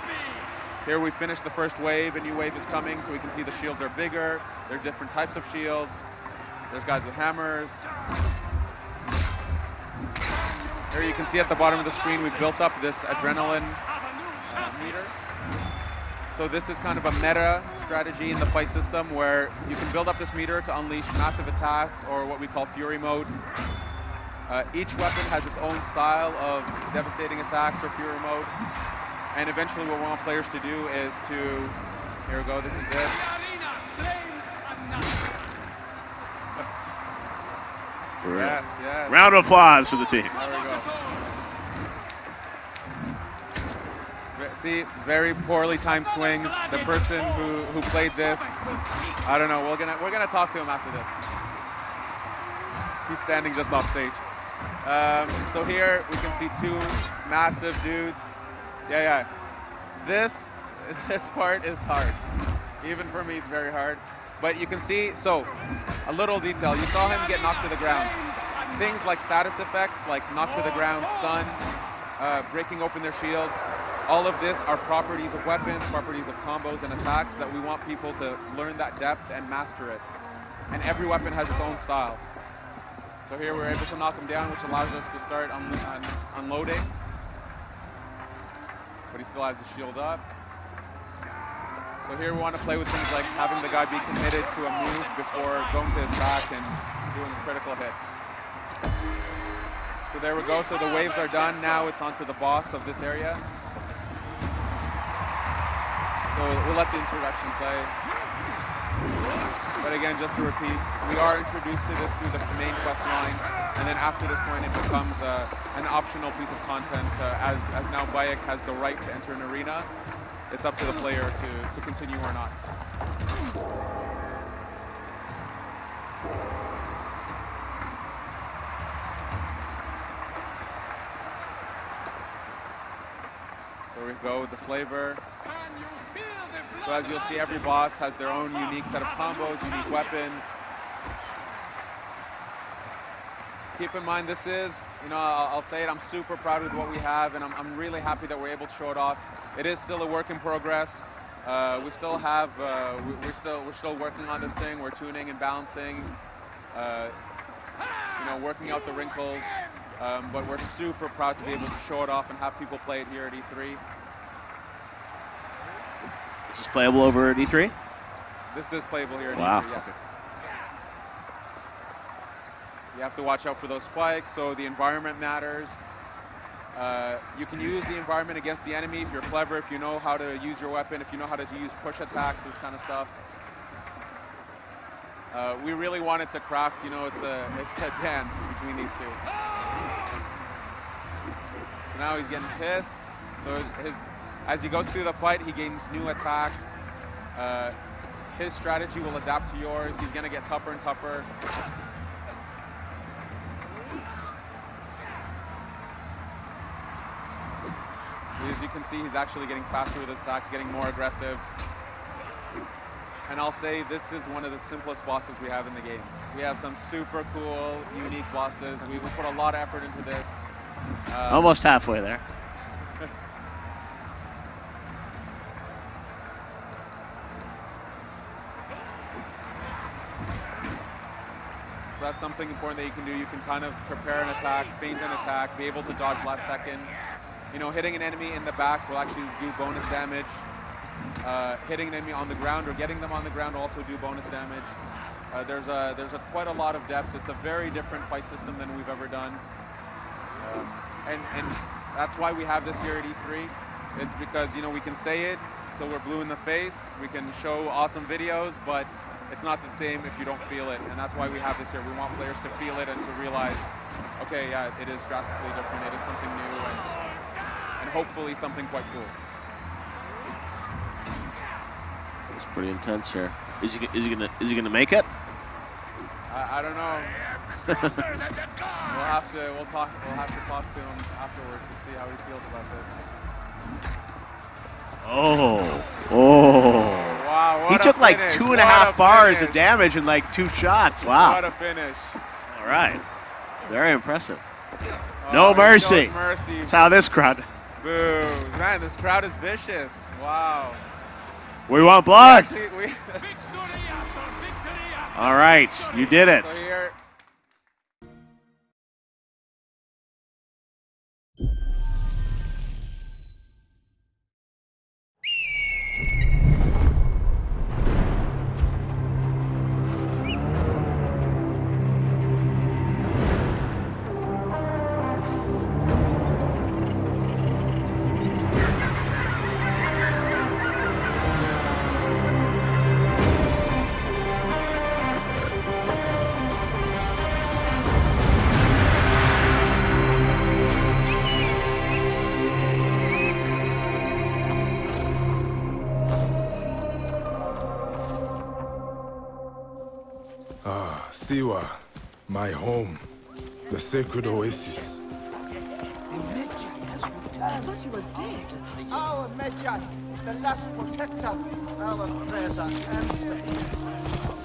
[SPEAKER 8] Here we finished the first wave, a new wave is coming, so we can see the shields are bigger. There are different types of shields. There's guys with hammers. Here you can see at the bottom of the screen, we've built up this adrenaline meter. So this is kind of a meta strategy in the fight system where you can build up this meter to unleash massive attacks, or what we call Fury mode. Each weapon has its own style of devastating attacks or Fury mode. And eventually what we want players to do is to, here we go, this is it. Yes.
[SPEAKER 9] Round of applause for the team.
[SPEAKER 8] There we go. See, very poorly timed swings. The person who played this, I don't know. We're gonna talk to him after this. He's standing just off stage. So here we can see two massive dudes. Yeah. This part is hard. Even for me, it's very hard. But you can see, so a little detail. You saw him get knocked to the ground. Things like status effects, like knocked to the ground, stun, breaking open their shields. All of this are properties of weapons, properties of combos and attacks that we want people to learn that depth and master it. And every weapon has its own style. So here we're able to knock him down, which allows us to start unloading. But he still has his shield up. So here we want to play with things like having the guy be committed to a move before going to his back and doing a critical hit. So there we go. So the waves are done. Now it's onto the boss of this area. So we'll let the introduction play. But again, just to repeat, we are introduced to this through the main quest line, and then after this point it becomes an optional piece of content as now Bayek has the right to enter an arena. It's up to the player to continue or not. So we go with the slaver. So as you'll see, every boss has their own unique set of combos, unique weapons. Keep in mind, this is, I'll say it, I'm super proud of what we have, and I'm really happy that we're able to show it off. It is still a work in progress. We still have, we're still working on this thing. We're tuning and balancing, working out the wrinkles. But we're super proud to be able to show it off and have people play it here at E3.
[SPEAKER 9] This is playable over at E3?
[SPEAKER 8] This is playable here at
[SPEAKER 9] wow.
[SPEAKER 8] E3, yes.
[SPEAKER 9] Okay.
[SPEAKER 8] You have to watch out for those spikes, so the environment matters. You can use the environment against the enemy if you're clever, if you know how to use your weapon, if you know how to use push attacks, this kind of stuff. We really wanted to craft, it's a dance between these two. So now he's getting pissed. So as he goes through the fight, he gains new attacks. His strategy will adapt to yours. He's gonna get tougher and tougher. As you can see, he's actually getting faster with his attacks, getting more aggressive. And I'll say this is one of the simplest bosses we have in the game. We have some super cool, unique bosses. We put a lot of effort into this.
[SPEAKER 9] Almost halfway there.
[SPEAKER 8] So that's something important that you can do. You can kind of prepare an attack, feint an attack, be able to dodge last second. Hitting an enemy in the back will actually do bonus damage. Hitting an enemy on the ground or getting them on the ground will also do bonus damage. There's quite a lot of depth. It's a very different fight system than we've ever done. And that's why we have this here at E3. It's because, we can say it till we're blue in the face. We can show awesome videos, but it's not the same if you don't feel it. And that's why we have this here. We want players to feel it and to realize, okay, yeah, it is drastically different. It is something new and hopefully something quite cool.
[SPEAKER 9] It's pretty intense here. Is he gonna make it?
[SPEAKER 8] I don't know. We'll have to talk to him afterwards to see how he feels about this.
[SPEAKER 9] Oh.
[SPEAKER 8] Wow,
[SPEAKER 9] he took like 2.5 bars of damage in like 2 shots. Wow.
[SPEAKER 8] What a finish.
[SPEAKER 9] All right. Very impressive. No mercy.
[SPEAKER 8] No mercy.
[SPEAKER 9] That's how this crowd.
[SPEAKER 8] Boo. Man, this crowd is vicious. Wow.
[SPEAKER 9] We want blood. All right. You did it.
[SPEAKER 8] So here,
[SPEAKER 10] Ah, Siwa, my home, the sacred oasis.
[SPEAKER 11] I thought he was dead.
[SPEAKER 12] Our Medjay, the last protector, our prayers are answered.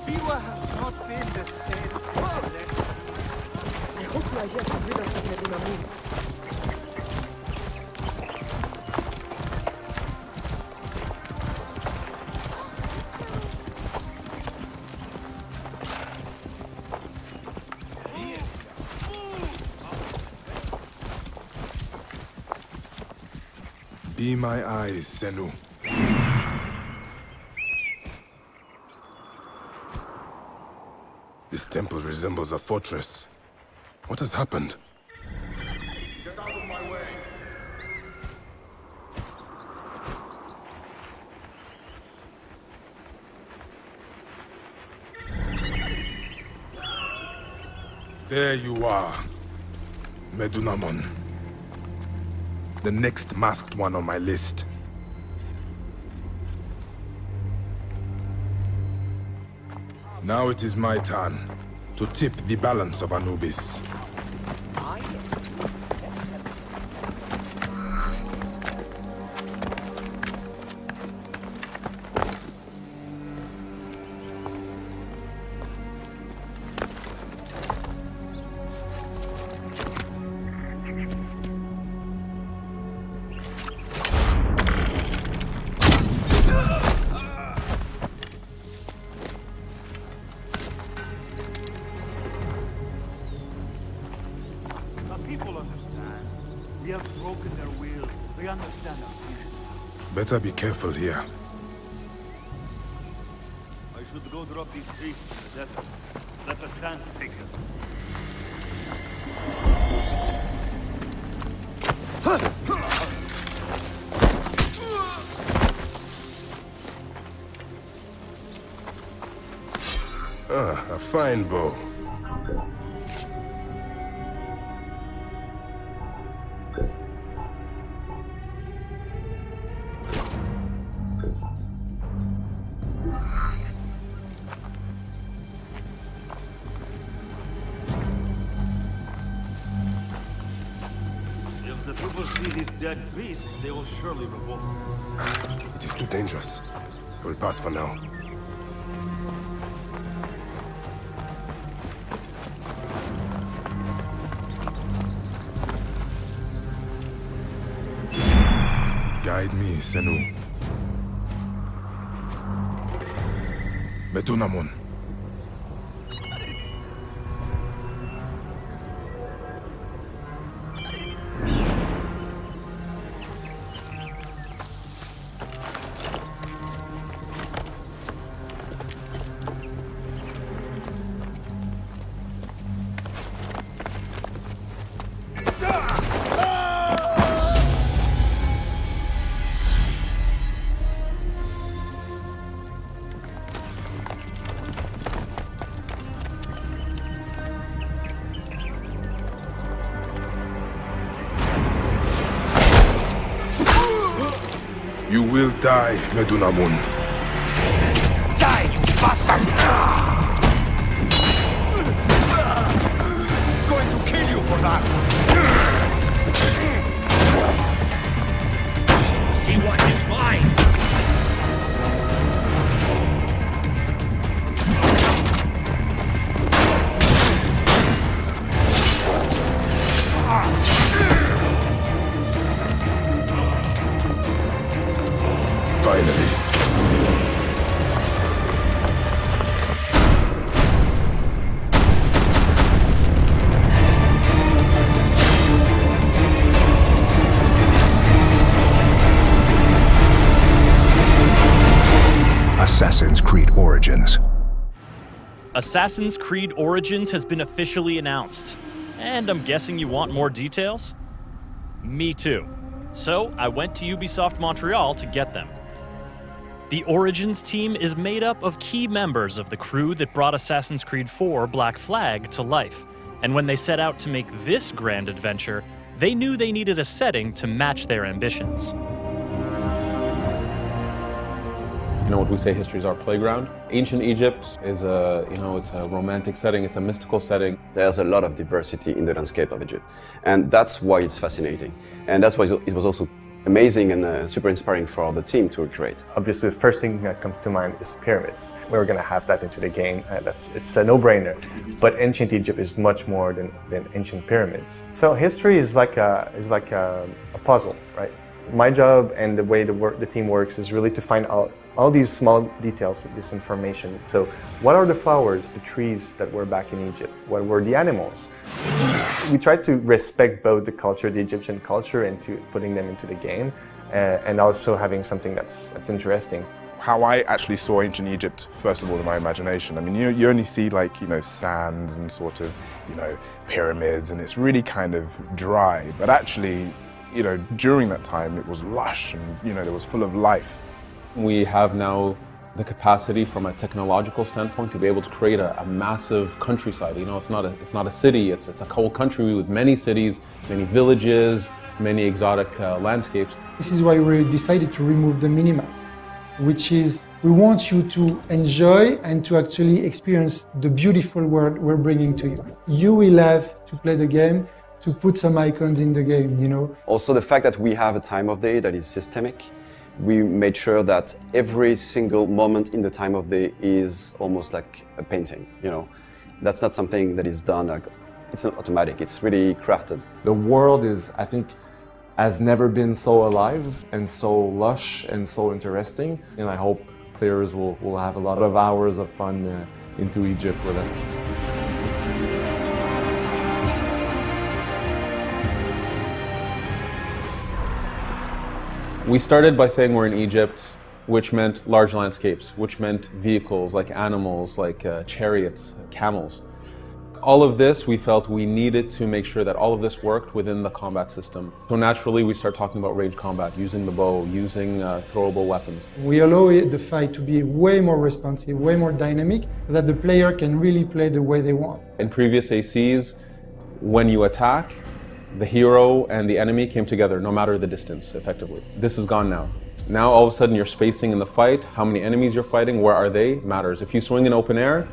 [SPEAKER 12] Siwa has not been the same.
[SPEAKER 11] I hope you are here to rid us of Medunamon.
[SPEAKER 10] Be my eyes, Senu. This temple resembles a fortress. What has happened?
[SPEAKER 5] Get out of my way.
[SPEAKER 10] There you are, Medunamon. The next masked one on my list. Now it is my turn to tip the balance of Anubis. Better be careful here.
[SPEAKER 13] I should go drop these priests in the desert. Let us stand to take them.
[SPEAKER 10] Ah, a fine bow.
[SPEAKER 13] If the people see these dead priests, they will surely revolt.
[SPEAKER 10] It is too dangerous. I will pass for now. Guide me, Senu. Medunamon. You will die, Medunamon.
[SPEAKER 5] Die, you bastard! Going to kill you for that! See what is mine!
[SPEAKER 10] Finally.
[SPEAKER 14] Assassin's Creed Origins.
[SPEAKER 15] Assassin's Creed Origins has been officially announced. And I'm guessing you want more details? Me too. So I went to Ubisoft Montreal to get them. The Origins team is made up of key members of the crew that brought Assassin's Creed 4 Black Flag to life. And when they set out to make this grand adventure, they knew they needed a setting to match their ambitions.
[SPEAKER 1] know what we say, history is our playground. Ancient Egypt is a, it's a romantic setting, it's a mystical setting.
[SPEAKER 16] There's a lot of diversity in the landscape of Egypt, and that's why it's fascinating. And that's why it was also amazing and super inspiring for the team to recreate.
[SPEAKER 17] Obviously, the first thing that comes to mind is pyramids. We're going to have that into the game. It's a no-brainer. But ancient Egypt is much more than ancient pyramids. So history is like a puzzle, right? My job and the way the team works is really to find out all these small details, this information. So what are the flowers, the trees that were back in Egypt? What were the animals? We try to respect both the culture, the Egyptian culture, and to putting them into the game, and also having something that's interesting.
[SPEAKER 10] How I actually saw ancient Egypt, first of all, in my imagination. I mean, you only see like, sands and sort of, pyramids, and it's really kind of dry. But actually, during that time, it was lush and, it was full of life.
[SPEAKER 1] We have now the capacity from a technological standpoint to be able to create a massive countryside. It's not a city, it's a whole country with many cities, many villages, many exotic landscapes.
[SPEAKER 18] This is why we decided to remove the minimap, which is we want you to enjoy and to actually experience the beautiful world we're bringing to you. You will have to play the game, to put some icons in the game,
[SPEAKER 16] Also the fact that we have a time of day that is systemic. We made sure that every single moment in the time of day is almost like a painting, That's not something that is done, it's not automatic, it's really crafted.
[SPEAKER 19] The world is, I think, has never been so alive and so lush and so interesting. And I hope players will have a lot of hours of fun into Egypt with us.
[SPEAKER 1] We started by saying we're in Egypt, which meant large landscapes, which meant vehicles like animals, like chariots, camels. All of this, we felt we needed to make sure that all of this worked within the combat system. So naturally, we start talking about range combat, using the bow, using throwable weapons.
[SPEAKER 18] We allow the fight to be way more responsive, way more dynamic, so that the player can really play the way they want.
[SPEAKER 1] In previous ACs, when you attack, the hero and the enemy came together, no matter the distance, effectively. This is gone now. Now, all of a sudden, you're spacing in the fight. How many enemies you're fighting, where are they, matters. If you swing in open air,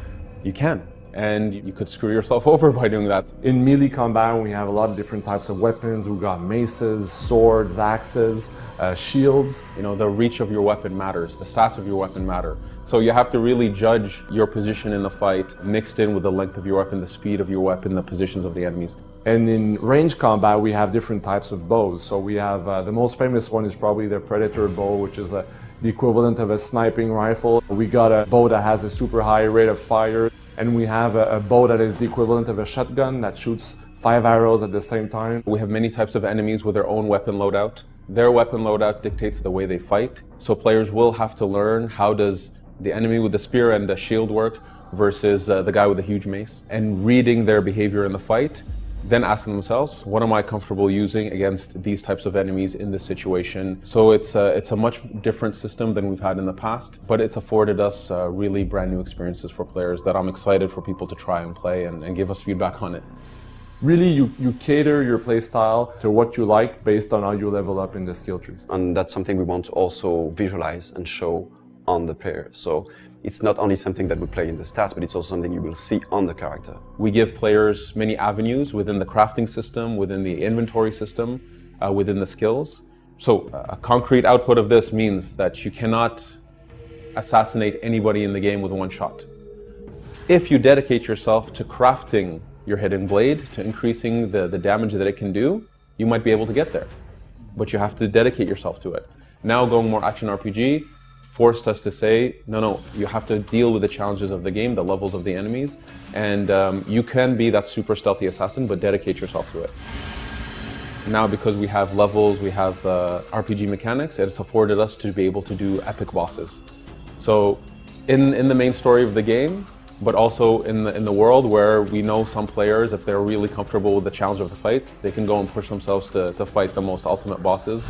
[SPEAKER 1] you can. And you could screw yourself over by doing that.
[SPEAKER 19] In melee combat, we have a lot of different types of weapons. We've got maces, swords, axes, shields.
[SPEAKER 1] The reach of your weapon matters. The stats of your weapon matter. So you have to really judge your position in the fight, mixed in with the length of your weapon, the speed of your weapon, the positions of the enemies.
[SPEAKER 19] And in range combat, we have different types of bows. So we have, the most famous one is probably the Predator bow, which is the equivalent of a sniping rifle. We got a bow that has a super high rate of fire. And we have a bow that is the equivalent of a shotgun that shoots 5 arrows at the same time.
[SPEAKER 1] We have many types of enemies with their own weapon loadout. Their weapon loadout dictates the way they fight. So players will have to learn how does the enemy with the spear and the shield work versus the guy with the huge mace. And reading their behavior in the fight, then asking themselves, what am I comfortable using against these types of enemies in this situation? So it's a much different system than we've had in the past, but it's afforded us really brand new experiences for players that I'm excited for people to try and play and give us feedback on it.
[SPEAKER 19] Really, you cater your playstyle to what you like based on how you level up in the skill trees.
[SPEAKER 16] And that's something we want to also visualize and show on the player. So it's not only something that we play in the stats, but it's also something you will see on the character.
[SPEAKER 1] We give players many avenues within the crafting system, within the inventory system, within the skills. So a concrete output of this means that you cannot assassinate anybody in the game with one shot. If you dedicate yourself to crafting your hidden blade, to increasing the damage that it can do, you might be able to get there. But you have to dedicate yourself to it. Now going more action RPG, forced us to say, no, you have to deal with the challenges of the game, the levels of the enemies, and you can be that super stealthy assassin, but dedicate yourself to it. Now, because we have levels, we have RPG mechanics, it's afforded us to be able to do epic bosses. So in the main story of the game, but also in the world where we know some players, if they're really comfortable with the challenge of the fight, they can go and push themselves to fight the most ultimate bosses.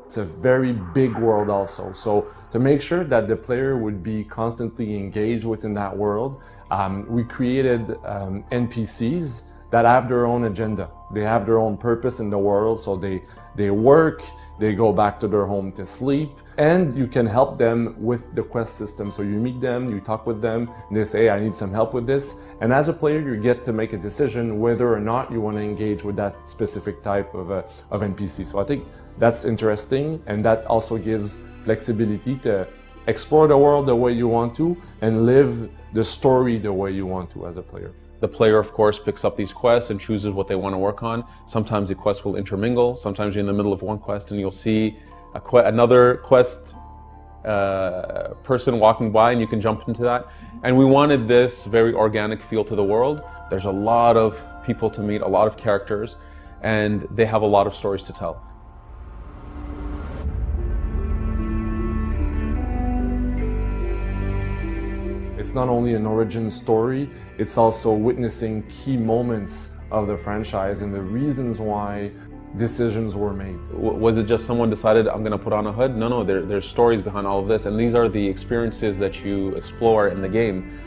[SPEAKER 19] It's a very big world also. So to make sure that the player would be constantly engaged within that world, we created NPCs that have their own agenda. They have their own purpose in the world, so they work, they go back to their home to sleep, and you can help them with the quest system. So you meet them, you talk with them, and they say, hey, I need some help with this. And as a player, you get to make a decision whether or not you want to engage with that specific type of NPC. So I think that's interesting, and that also gives flexibility to explore the world the way you want to and live the story the way you want to as a player.
[SPEAKER 1] The player, of course, picks up these quests and chooses what they want to work on. Sometimes the quests will intermingle. Sometimes you're in the middle of one quest and you'll see another quest person walking by and you can jump into that. And we wanted this very organic feel to the world. There's a lot of people to meet, a lot of characters, and they have a lot of stories to tell.
[SPEAKER 19] It's not only an origin story, it's also witnessing key moments of the franchise and the reasons why decisions were made.
[SPEAKER 1] Was it just someone decided, I'm going to put on a hood? No, there's stories behind all of this, and these are the experiences that you explore in the game.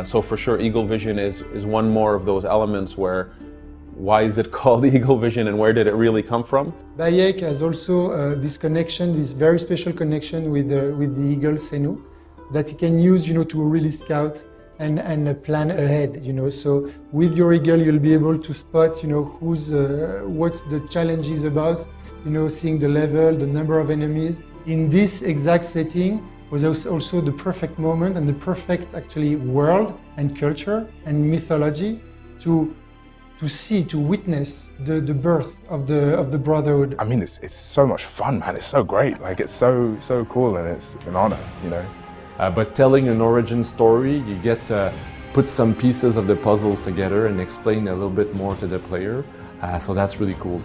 [SPEAKER 1] So for sure, Eagle Vision is one more of those elements where, why is it called Eagle Vision and where did it really come from?
[SPEAKER 18] Bayek has also this connection, this very special connection with the Eagle Senu, that he can use, to really scout and plan ahead, So with your Eagle, you'll be able to spot, what the challenge is about, seeing the level, the number of enemies. In this exact setting was also the perfect moment and the perfect, actually, world and culture and mythology to see, to witness the birth of the Brotherhood.
[SPEAKER 10] I mean, it's so much fun, man. It's so great. Like, it's so cool, and it's an honor,
[SPEAKER 19] But telling an origin story, you get to put some pieces of the puzzles together and explain a little bit more to the player. So that's really cool.